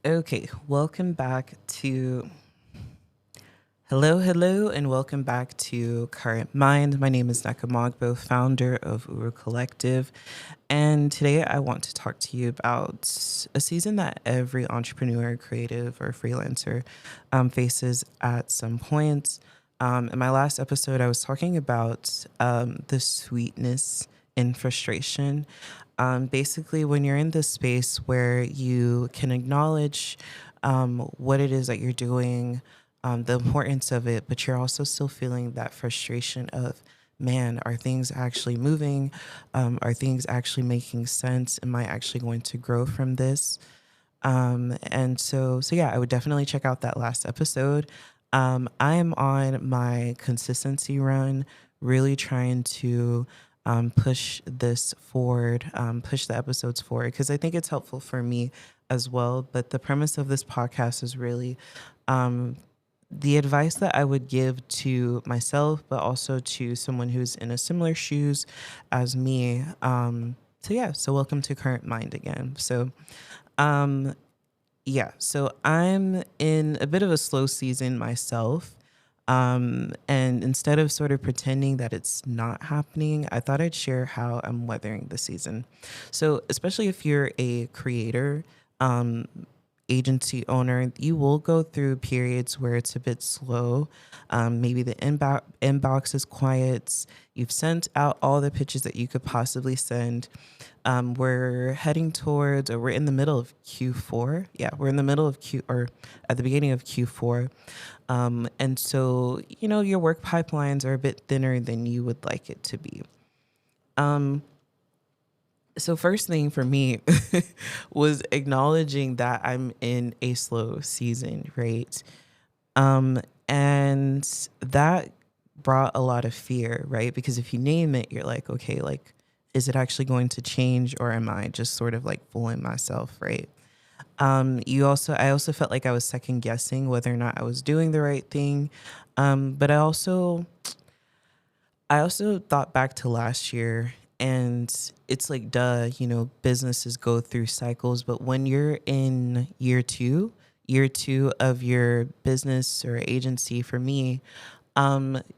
Okay, welcome back to hello, and welcome back to Current Mind. My name is Neka Mogbo, founder of Uru Collective, and today I want to talk to you about a season that every entrepreneur, creative, or freelancer faces at some point. In my last episode, I was talking about the sweetness in frustration. Basically, when you're in this space where you can acknowledge what it is that you're doing, the importance of it, but you're also still feeling that frustration of, man, are things actually moving? Are things actually making sense? Am I actually going to grow from this? And so yeah, I would definitely check out that last episode. I am on my consistency run, really trying to push this forward, push the episodes forward, because I think it's helpful for me as well. But the premise of this podcast is really um, the advice that I would give to myself, but also to someone who's in a similar shoes as me. So welcome to Current Mind again. Um, so I'm in a bit of a slow season myself. And instead of sort of pretending that it's not happening, I thought I'd share how I'm weathering the season. So, especially if you're a creator, um, agency owner, you will go through periods where it's a bit slow. Maybe the inbox is quiet. You've sent out all the pitches that you could possibly send. We're heading towards, or we're in the middle of Q4. Yeah, we're in the middle of or at the beginning of Q4. And so, your work pipelines are a bit thinner than you would like it to be. Um, so first thing for me was acknowledging that I'm in a slow season, right? Um, and that brought a lot of fear, right? Because if you name it, you're like, okay, like, is it actually going to change, or am I just sort of like fooling myself, right? I also felt like I was second guessing whether or not I was doing the right thing. But I also thought back to last year, and it's like, duh, businesses go through cycles, but when you're in year two of your business or agency, for me,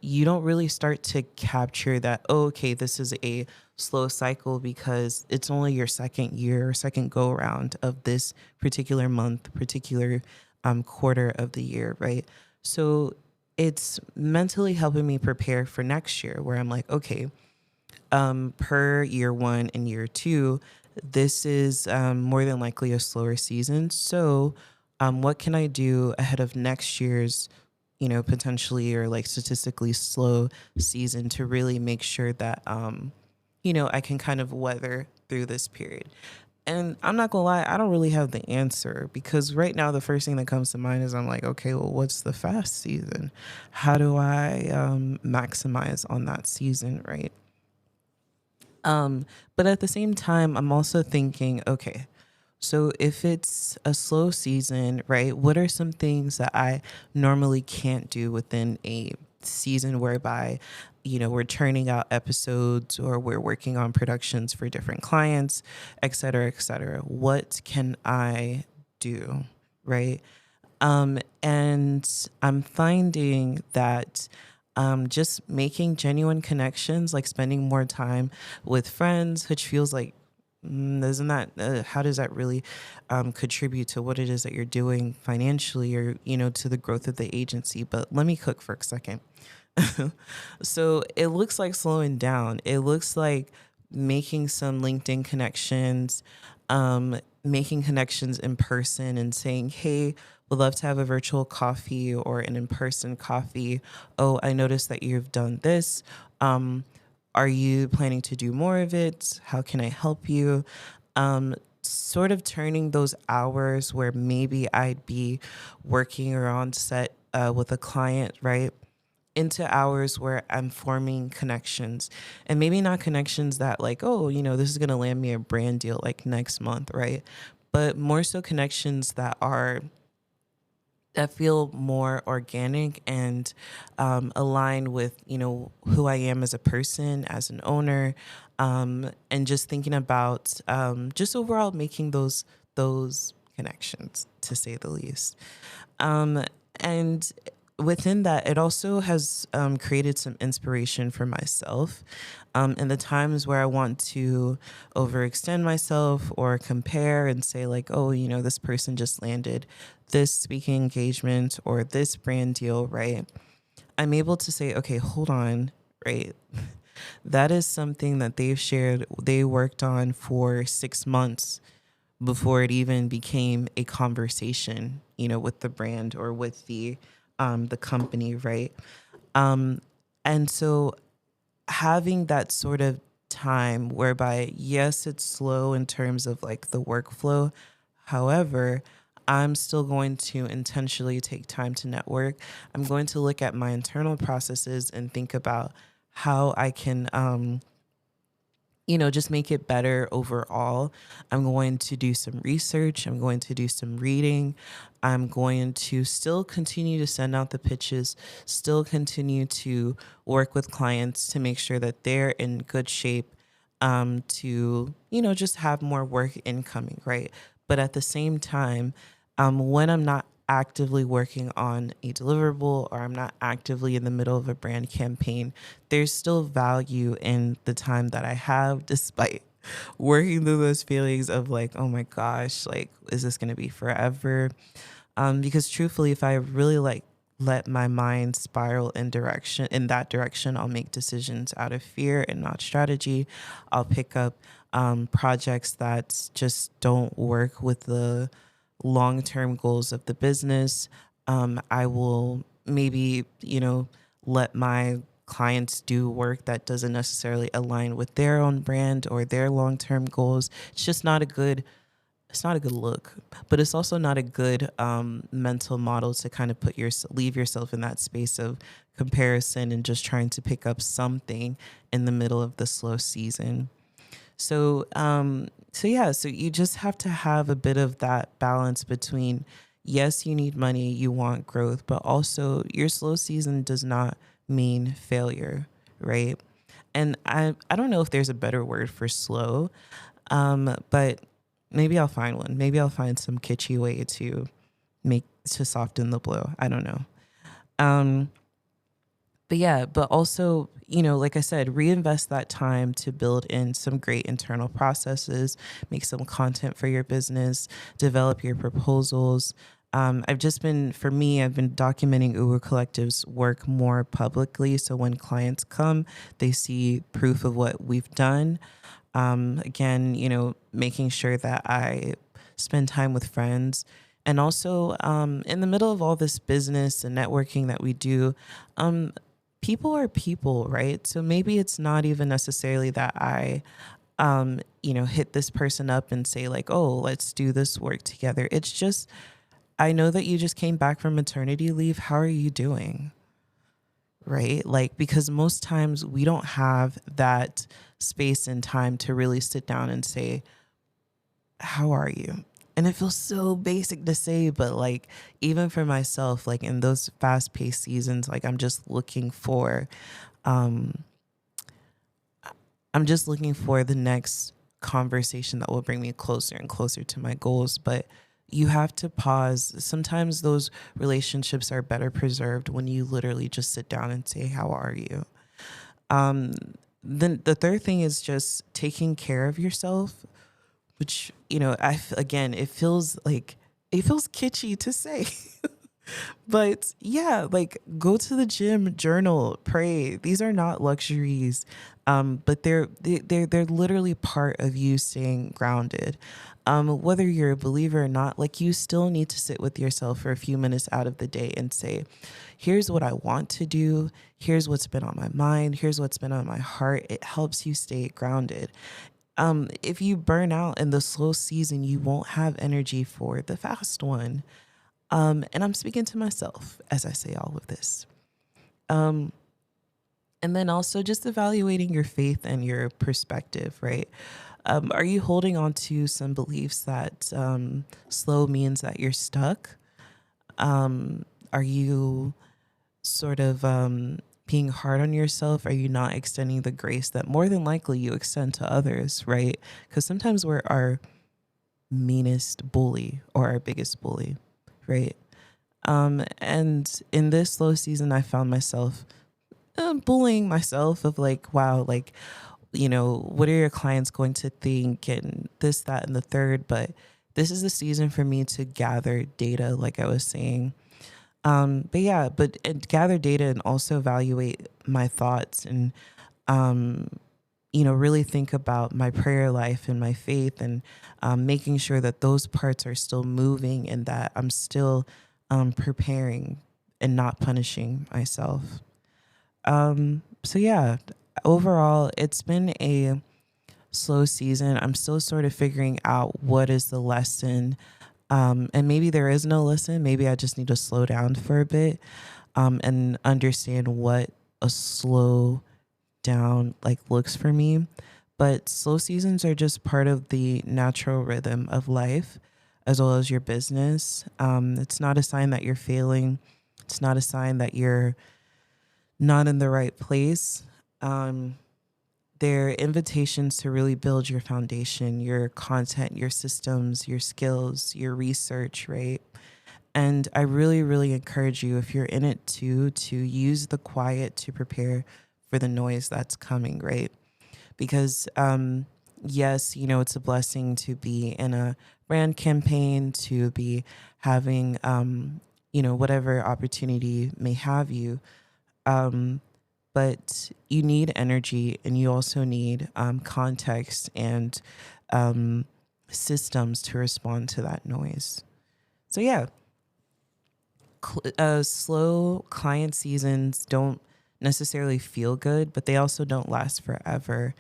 you don't really start to capture that, oh, okay, this is a slow cycle because it's only your second year or second go around of this particular month, particular quarter of the year, right? So it's mentally helping me prepare for next year where I'm like, okay, per year one and year two, this is more than likely a slower season. So, what can I do ahead of next year's, potentially or like statistically slow season to really make sure that, I can kind of weather through this period? And I'm not gonna lie, I don't really have the answer because right now the first thing that comes to mind is I'm like, okay, well, what's the fast season? How do I maximize on that season, right? But at the same time, I'm also thinking, okay, so if it's a slow season, right, what are some things that I normally can't do within a season whereby, we're churning out episodes or we're working on productions for different clients, et cetera, et cetera. What can I do, right? And I'm finding that just making genuine connections, like spending more time with friends, which feels like, isn't that, how does that really contribute to what it is that you're doing financially or, to the growth of the agency? But let me cook for a second. So it looks like slowing down. It looks like making some LinkedIn connections, making connections in person and saying, hey, would love to have a virtual coffee or an in-person coffee. Oh, I noticed that you've done this. Um, are you planning to do more of it? How can I help you? Sort of turning those hours where maybe I'd be working or on set with a client, right? Into hours where I'm forming connections, and maybe not connections that like, oh, this is going to land me a brand deal like next month, right? But more so connections that feel more organic and align with who I am as a person, as an owner, and just thinking about just overall making those connections, to say the least. Um, and within that, it also has created some inspiration for myself. In the times where I want to overextend myself or compare and say, like, oh, this person just landed this speaking engagement or this brand deal, right? I'm able to say, okay, hold on, right? That is something that they've shared, they worked on for 6 months before it even became a conversation, with the brand or with the company, right? Um, and so having that sort of time whereby, yes, it's slow in terms of like the workflow. However, I'm still going to intentionally take time to network. I'm going to look at my internal processes and think about how I can just make it better overall. I'm going to do some research. I'm going to do some reading. I'm going to still continue to send out the pitches, still continue to work with clients to make sure that they're in good shape to, just have more work incoming, right? But at the same time, when I'm not actively working on a deliverable or I'm not actively in the middle of a brand campaign, there's still value in the time that I have, despite working through those feelings of like, oh my gosh, like, is this going to be forever? Because truthfully, if I really let my mind spiral in that direction, I'll make decisions out of fear and not strategy. I'll pick up projects that just don't work with the long-term goals of the business. I will maybe, let my clients do work that doesn't necessarily align with their own brand or their long-term goals. It's not a good look, but it's also not a good mental model to kind of leave yourself in that space of comparison and just trying to pick up something in the middle of the slow season. So you just have to have a bit of that balance between, yes, you need money, you want growth, but also your slow season does not mean failure, right? And I don't know if there's a better word for slow, but maybe I'll find one. Maybe I'll find some kitschy way to soften the blow. I don't know. Um, but yeah, but also, like I said, reinvest that time to build in some great internal processes, make some content for your business, develop your proposals. For me, I've been documenting Uwu Collective's work more publicly. So when clients come, they see proof of what we've done. Again, making sure that I spend time with friends. And also, in the middle of all this business and networking that we do, people are people, right? So maybe it's not even necessarily that I, hit this person up and say like, oh, let's do this work together. It's just, I know that you just came back from maternity leave. How are you doing? Right? Like, because most times we don't have that space and time to really sit down and say, how are you? And it feels so basic to say, but like, even for myself, like in those fast paced seasons, like um, I'm just looking for the next conversation that will bring me closer and closer to my goals. But you have to pause. Sometimes those relationships are better preserved when you literally just sit down and say, how are you? Um, then the third thing is just taking care of yourself, which, again, it feels kitschy to say. But yeah, like go to the gym, journal, pray. These are not luxuries, but they're literally part of you staying grounded. Whether you're a believer or not, like you still need to sit with yourself for a few minutes out of the day and say, here's what I want to do. Here's what's been on my mind. Here's what's been on my heart. It helps you stay grounded. If you burn out in the slow season, you won't have energy for the fast one. And I'm speaking to myself as I say all of this. Um, and then also just evaluating your faith and your perspective, right? Are you holding on to some beliefs that slow means that you're stuck? Are you sort of being hard on yourself? Are you not extending the grace that more than likely you extend to others, right? Because sometimes meanest bully or our biggest bully, right? And in this slow season, I found myself bullying myself of like, wow, like, what are your clients going to think and this, that, and the third. But this is the season for me to gather data, like I was saying. But gather data and also evaluate my thoughts and, um, really think about my prayer life and my faith and making sure that those parts are still moving and that I'm still preparing and not punishing myself. So yeah, overall, it's been a slow season. I'm still sort of figuring out what is the lesson. And maybe there is no lesson. Maybe I just need to slow down for a bit and understand what a slow down like looks for me. But slow seasons are just part of the natural rhythm of life as well as your business. It's not a sign that you're failing. It's not a sign that you're not in the right place. They're invitations to really build your foundation, your content, your systems, your skills, your research, right? And I really, really encourage you, if you're in it too, to use the quiet to prepare for the noise that's coming, right? Because, yes, it's a blessing to be in a brand campaign, to be having, whatever opportunity may have you. But you need energy and you also need context and systems to respond to that noise. So, yeah, slow client seasons don't necessarily feel good, but they also don't last forever.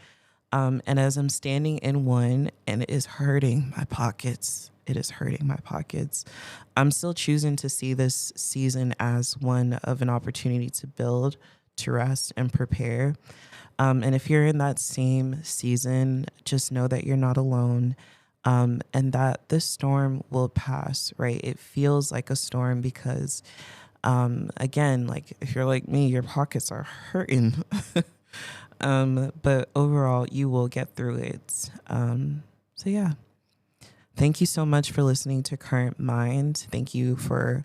And as I'm standing in one and it is hurting my pockets, I'm still choosing to see this season as one of an opportunity to build, to rest, and prepare. And if you're in that same season, just know that you're not alone. And that this storm will pass, right? It feels like a storm because, again, like if you're like me, your pockets are hurting. But overall, you will get through it. So yeah, thank you so much for listening to Current Mind. Thank you for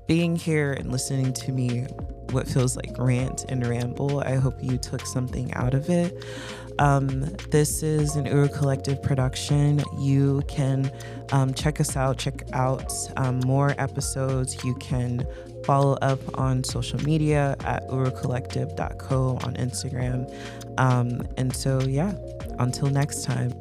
being here and listening to me, what feels like rant and ramble. I hope you took something out of it. This is an Uru Collective production. You can check us out, check out more episodes. You can follow up on social media at urucollective.co on Instagram. And so, yeah, until next time.